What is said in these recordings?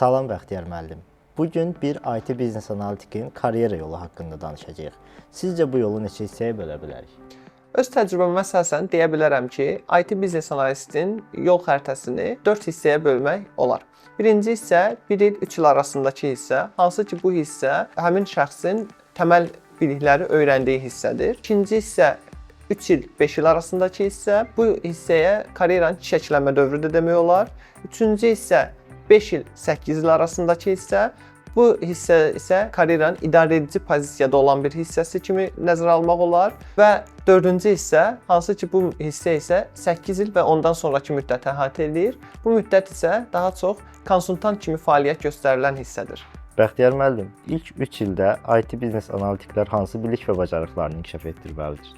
Salam Bəxtiyar müəllim. Bugün bir IT biznes analitikin karyera yolu haqqında danışacağıq. Sizcə bu yolu neçə hissəyə bölə bilərik? Öz təcrübəmə əsasən deyə bilərəm ki, IT biznes analistin yol xəritəsini 4 hissəyə bölmək olar. Birinci hissə 1 il 3 il arasındakı hissə, hansı ki bu hissə həmin şəxsin təməl bilikləri öyrəndiyi hissədir. İkinci hissə 3 il 5 il arasındakı hissə, bu hissəyə karyeranın çiçəklənmə dövrü də demək olar. Üçüncü hissə 5 il 8 il arasındakı hissə, bu hissə isə karyeranın idarəedici pozisiyada olan bir hissəsi kimi nəzərə almaq olar və dördüncü hissə, hansı ki bu hissə isə 8 il və ondan sonraki müddəti əhatə edir. Bu müddət isə daha çox konsultant kimi fəaliyyət göstərilən hissədir. Bəxtiyar müəllim, ilk 3 ildə IT biznes analitiklər hansı bilik və bacarıqlarını inkişaf etdirməlidir?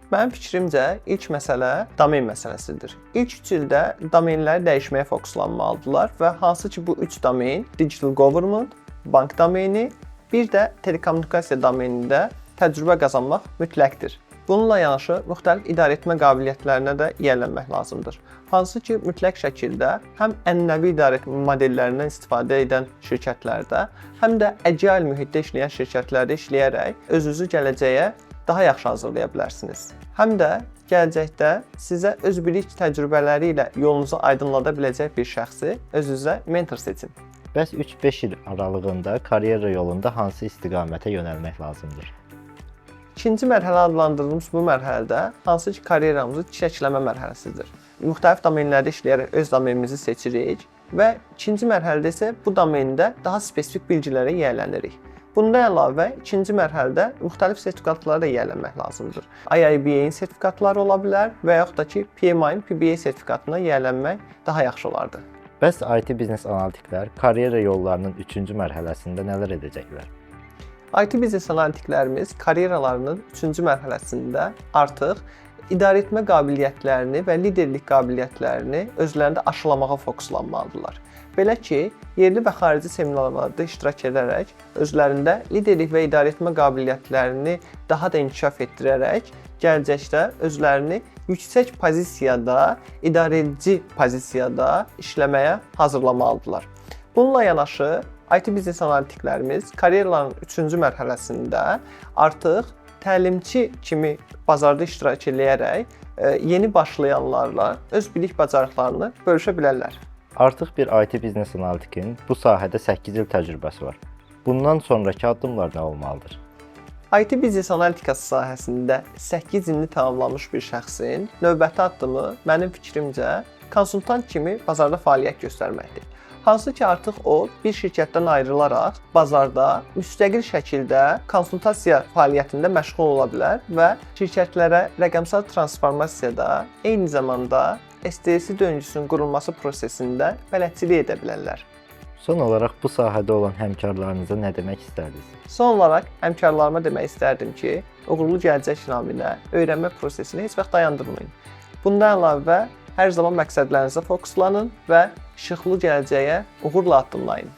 Mənim fikrimcə ilk məsələ domen məsələsidir. İlk 3 ildə domenləri dəyişməyə fokuslanmalıdırlar və hansı ki bu 3 domen digital government, bank domeni, bir də telekommunikasiya domenində təcrübə qazanmaq mütləqdir. Bununla yanaşı müxtəlif idarəetmə qabiliyyətlərinə də yiyələnmək lazımdır. Hansı ki mütləq şəkildə həm ənənəvi idarəetmə modellərindən istifadə edən şirkətlərdə, həm də agile mühitdə işləyən şirkətlərdə işləyərək özünüzü gələcəyə daha yaxşı hazırlaya bilərsiniz. Həm də gələcəkdə sizə öz bilik təcrübələri ilə yolunuzu aydınlada biləcək bir şəxsi özünüzə mentor seçin. Bəs 3-5 il aralığında karyera yolunda hansı istiqamətə yönəlmək lazımdır? İkinci mərhələ adlandırdığımız bu mərhələdə hansı ki karyeramızı çiçəkləmə mərhələsidir. Müxtəlif domenlərdə işləyərək öz domenimizi seçirik və ikinci mərhələdə isə bu domenda daha spesifik bilgilərə yiyələnirik. Bundan əlavə, ikinci mərhələdə müxtəlif sertifikatlara da yiyələnmək lazımdır. IIBA-in sertifikatları ola bilər və yaxud da ki, PMI-in PBA sertifikatına yiyələnmək daha yaxşı olardı. Bəs IT biznes analitiklər karyera yollarının 3-cü mərhələsində nələr edəcəklər? IT biznes analitiklərimiz karyeralarının 3-cü mərhələsində artıq idarəetmə qabiliyyətlərini və liderlik qabiliyyətlərini özlərində aşılamağa fokuslanmalıdırlar. Belə ki, yerli və xarici seminarlarda iştirak edərək, özlərində liderlik və idarəetmə qabiliyyətlərini daha da inkişaf etdirərək, gələcəkdə özlərini yüksək pozisiyada, idarəedici pozisiyada işləməyə hazırlamalıdırlar. Bununla yanaşı, IT biznes analitiklərimiz karyeraların 3-cü mərhələsində artıq təlimçi kimi bazarda iştirak edərək yeni başlayanlarla öz bilik bacarıqlarını bölüşə bilərlər. Artıq bir IT biznes analitikin bu sahədə 8 il təcrübəsi var. Bundan sonraki addımlar nə olmalıdır? IT biznes analitikası sahəsində 8 ilini tamamlamış bir şəxsin növbəti addımı mənim fikrimcə konsultant kimi bazarda fəaliyyət göstərməkdir. Hansı ki artıq o bir şirkətdən ayrılaraq bazarda müstəqil şəkildə konsultasiya fəaliyyətində məşğul ola bilər və şirkətlərə rəqəmsal transformasiyada eyni zamanda STS döngüsünün qurulması prosesində bələdçilik edə bilərlər. Son olaraq bu sahədə olan həmkarlarınıza nə demək istərdiniz? Son olaraq həmkarlarıma demək istərdim ki, uğurlu gələcək naminə öyrənmə prosesini heç vaxt dayandırmayın. Bundan əlavə hər zaman məqsədlərinizə fokuslanın və işıqlı gələcəyə uğurla addımlayın.